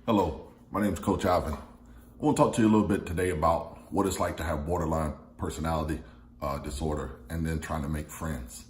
Hello, my name is Coach Alvin. I want to talk to you a little bit today about what it's like to have borderline personality disorder and then trying to make friends.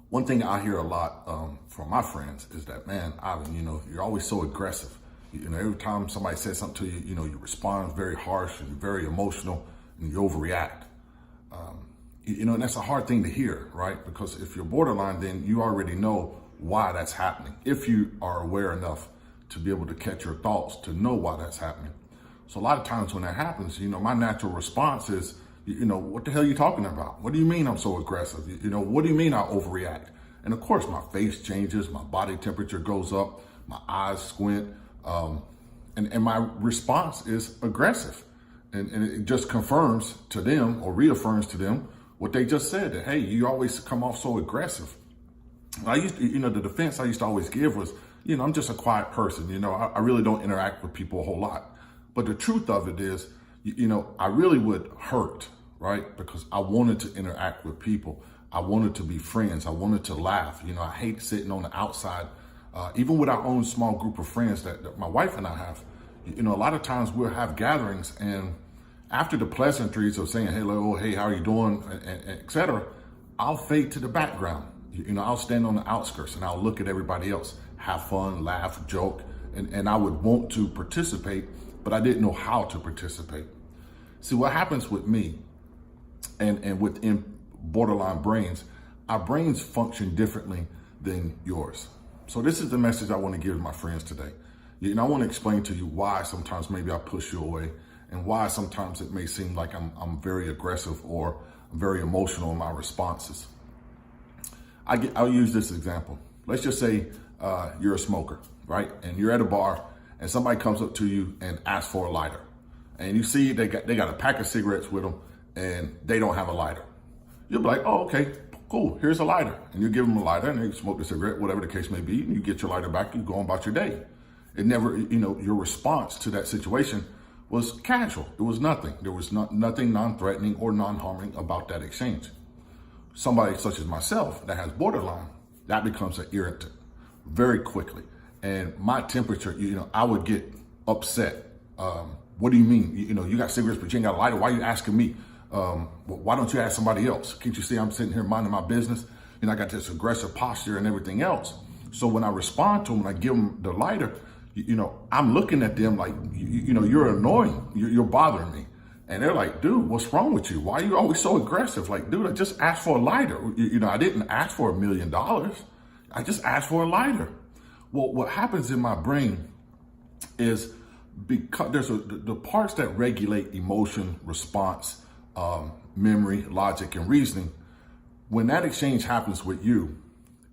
One thing I hear a lot from my friends is that, man, Alvin, you're always so aggressive. Every time somebody says something to you, you respond very harsh and very emotional and you overreact. And that's a hard thing to hear, right? Because if you're borderline, then you already know why that's happening. If you are aware enough to be able to catch your thoughts, to know why that's happening. So a lot of times when that happens, my natural response is, what the hell are you talking about? What do you mean I'm so aggressive? What do you mean I overreact? And of course, my face changes, my body temperature goes up, my eyes squint, and my response is aggressive. And it just confirms to them or reaffirms to them what they just said, that, hey, you always come off so aggressive. I used to, the defense I used to always give was, I'm just a quiet person. I really don't interact with people a whole lot. But the truth of it is, I really would hurt, right? Because I wanted to interact with people. I wanted to be friends. I wanted to laugh. I hate sitting on the outside, even with our own small group of friends that my wife and I have. A lot of times we'll have gatherings, and after the pleasantries of saying, hello, hey, how are you doing, and et cetera, I'll fade to the background. I'll stand on the outskirts and I'll look at everybody else, have fun, laugh, joke, and I would want to participate, but I didn't know how to participate. See, what happens with me and within borderline brains, our brains function differently than yours. So this is the message I want to give to my friends today. I want to explain to you why sometimes maybe I push you away and why sometimes it may seem like I'm very aggressive or very emotional in my responses. I'll use this example. Let's just say you're a smoker, right? And you're at a bar and somebody comes up to you and asks for a lighter. And you see they got a pack of cigarettes with them and they don't have a lighter. You'll be like, oh, okay, cool, here's a lighter. And you give them a lighter and they smoke the cigarette, whatever the case may be, and you get your lighter back and you go on about your day. It never, your response to that situation was casual. It was nothing. There was nothing non-threatening or non-harming about that exchange. Somebody such as myself that has borderline, that becomes an irritant very quickly. And my temperature, I would get upset. What do you mean? You got cigarettes, but you ain't got a lighter. Why are you asking me? Why don't you ask somebody else? Can't you see I'm sitting here minding my business? I got this aggressive posture and everything else. So when I respond to them, when I give them the lighter, I'm looking at them like, you're annoying. You're bothering me. And they're like, dude, what's wrong with you? Why are you always so aggressive? Like, dude, I just asked for a lighter. I didn't ask for $1 million. I just asked for a lighter. Well, what happens in my brain is because there's the parts that regulate emotion, response, memory, logic, and reasoning. When that exchange happens with you,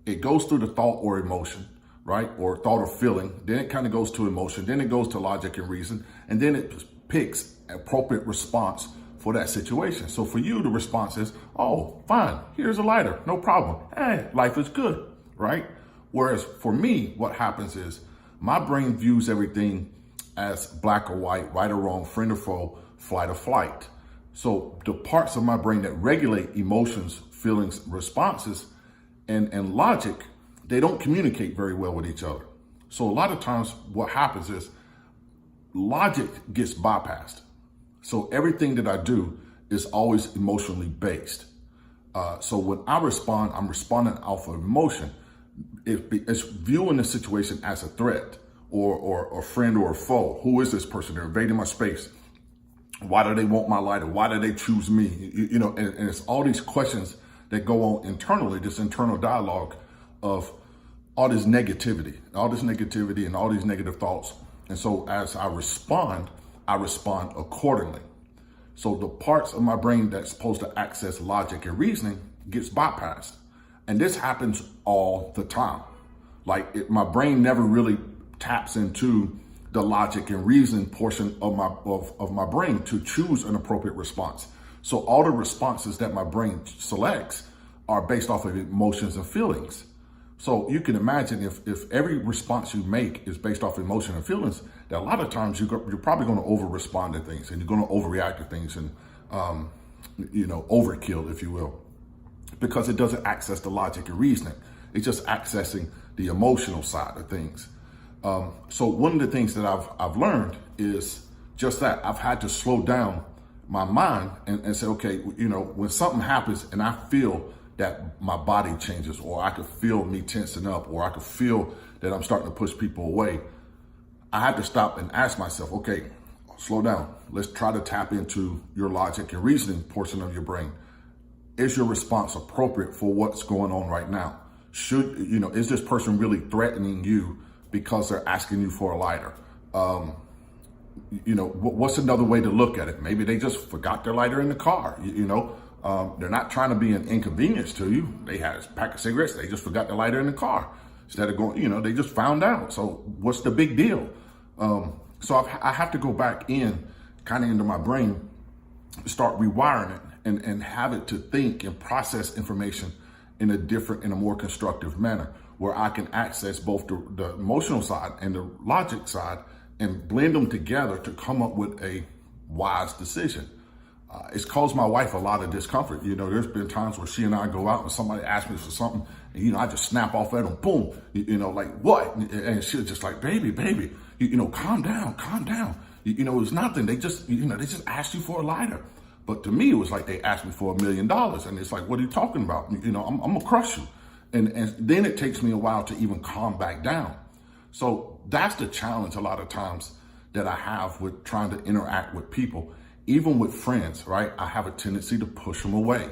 it goes through the thought or emotion, right? Or thought or feeling. Then it kind of goes to emotion. Then it goes to logic and reason. And then it picks appropriate response for that situation. So for you, the response is, oh, fine, here's a lighter, no problem. Hey, life is good, right? Whereas for me, what happens is my brain views everything as black or white, right or wrong, friend or foe, flight or flight. So the parts of my brain that regulate emotions, feelings, responses, and logic, they don't communicate very well with each other. So a lot of times what happens is logic gets bypassed. So everything that I do is always emotionally based. So when I respond, I'm responding off of emotion. It's viewing the situation as a threat or a friend or a foe. Who is this person? They're invading my space. Why do they want my lighter? Why do they choose me? And it's all these questions that go on internally, this internal dialogue of all this negativity and all these negative thoughts. And so as I respond accordingly. So the parts of my brain that's supposed to access logic and reasoning gets bypassed. And this happens all the time. My brain never really taps into the logic and reason portion of my brain to choose an appropriate response. So all the responses that my brain selects are based off of emotions and feelings. So you can imagine if every response you make is based off emotion and feelings, that a lot of times you're probably going to over respond to things and you're going to overreact to things and, overkill, if you will, because it doesn't access the logic and reasoning. It's just accessing the emotional side of things. So one of the things that I've learned is just that I've had to slow down my mind and say, okay, when something happens and I feel that my body changes, or I could feel me tensing up, or I could feel that I'm starting to push people away, I had to stop and ask myself, okay, slow down. Let's try to tap into your logic and reasoning portion of your brain. Is your response appropriate for what's going on right now? Is this person really threatening you because they're asking you for a lighter? What's another way to look at it? Maybe they just forgot their lighter in the car. They're not trying to be an inconvenience to you. They had a pack of cigarettes. They just forgot the lighter in the car. Instead of going, they just found out. So what's the big deal? So I have to go back kind of into my brain, start rewiring it and have it to think and process information in a more constructive manner, where I can access both the emotional side and the logic side and blend them together to come up with a wise decision. It's caused my wife a lot of discomfort. There's been times where she and I go out and somebody asks me for something, and, I just snap off at them, boom, like, what? And she's just like, baby, calm down. It's nothing. They just asked you for a lighter. But to me, it was like they asked me for $1 million. And it's like, what are you talking about? I'm going to crush you. And then it takes me a while to even calm back down. So that's the challenge a lot of times that I have with trying to interact with people. Even with friends, right? I have a tendency to push them away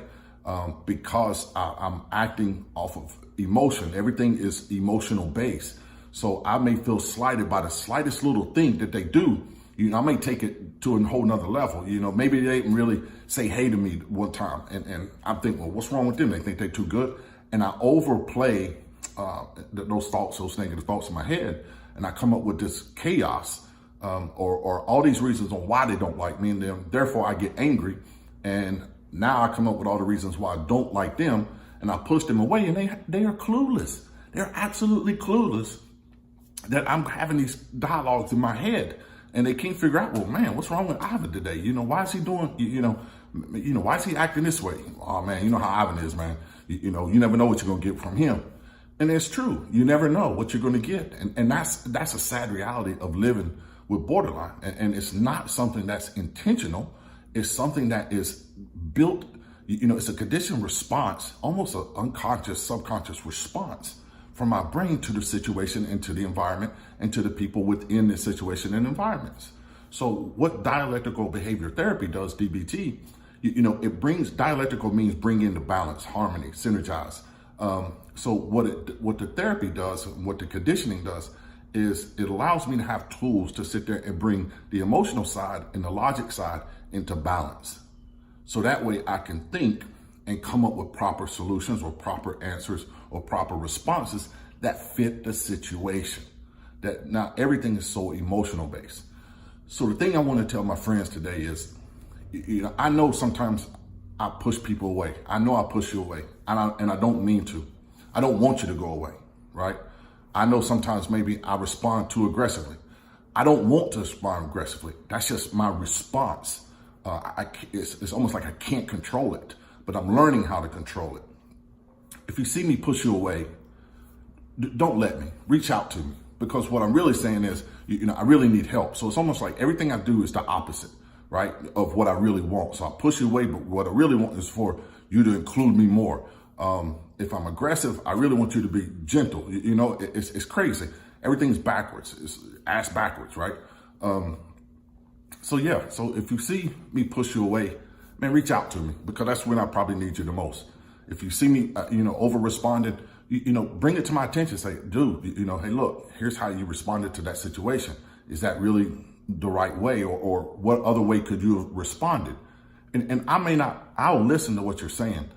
because I'm acting off of emotion. Everything is emotional based. So I may feel slighted by the slightest little thing that they do. I may take it to a whole nother level. Maybe they didn't really say hey to me one time. And I'm thinking, well, what's wrong with them? They think they're too good. And I overplay those thoughts, those negative thoughts in my head. And I come up with this chaos. Or all these reasons on why they don't like me, and then therefore I get angry, and now I come up with all the reasons why I don't like them, and I push them away, and they are clueless. They're absolutely clueless that I'm having these dialogues in my head, and they can't figure out, well, man, what's wrong with Ivan today? Why is he doing, why is he acting this way? Oh man, you know how Ivan is, man. You never know what you're gonna get from him. And it's true. You never know what you're gonna get. And that's a sad reality of living with borderline. And it's not something that's intentional. It's something that is built, it's a conditioned response, almost an unconscious, subconscious response from my brain to the situation and to the environment and to the people within the situation and environments. So what dialectical behavior therapy does, DBT, it brings, dialectical means bring into balance, harmony, synergize. So what the therapy does, and what the conditioning does, is it allows me to have tools to sit there and bring the emotional side and the logic side into balance. So that way I can think and come up with proper solutions or proper answers or proper responses that fit the situation. That not everything is so emotional based. So the thing I want to tell my friends today is, I know sometimes I push people away. I know I push you away, and I don't mean to. I don't want you to go away, right? I know sometimes maybe I respond too aggressively. I don't want to respond aggressively. That's just my response. It's almost like I can't control it, but I'm learning how to control it. If you see me push you away, don't let me. Reach out to me, because what I'm really saying is, I really need help. So it's almost like everything I do is the opposite, right, of what I really want. So I push you away, but what I really want is for you to include me more. If I'm aggressive, I really want you to be gentle. It's crazy. Everything's backwards. It's ass backwards, right? So if you see me push you away, man, reach out to me, because that's when I probably need you the most. If you see me, over responded, bring it to my attention. Say, dude, hey, look, here's how you responded to that situation. Is that really the right way, or what other way could you have responded? And I may not, I'll listen to what you're saying.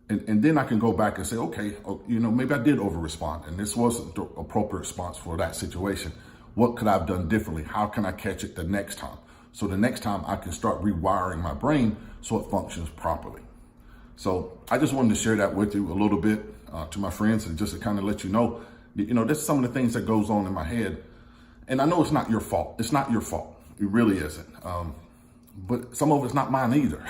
And then I can go back and say, okay, maybe I did over respond, and this wasn't the appropriate response for that situation. What could I have done differently? How can I catch it the next time? So the next time I can start rewiring my brain so it functions properly. So I just wanted to share that with you a little bit to my friends, and just to kind of let you know, this is some of the things that goes on in my head. And I know it's not your fault. It's not your fault. It really isn't. But some of it's not mine either.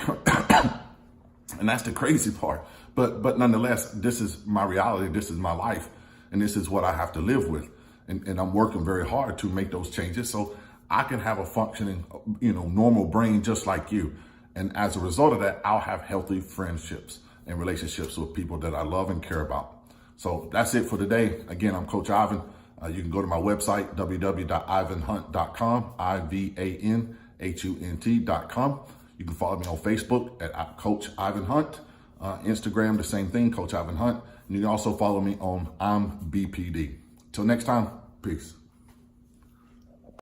And that's the crazy part. But nonetheless, this is my reality. This is my life. And this is what I have to live with. And I'm working very hard to make those changes so I can have a functioning, normal brain just like you. And as a result of that, I'll have healthy friendships and relationships with people that I love and care about. So that's it for today. Again, I'm Coach Ivan. You can go to my website, www.ivanhunt.com, IVANHUNT.com. You can follow me on Facebook at Coach Ivan Hunt. Instagram, the same thing, Coach Ivan Hunt. And you can also follow me on I'm BPD. Till next time, peace.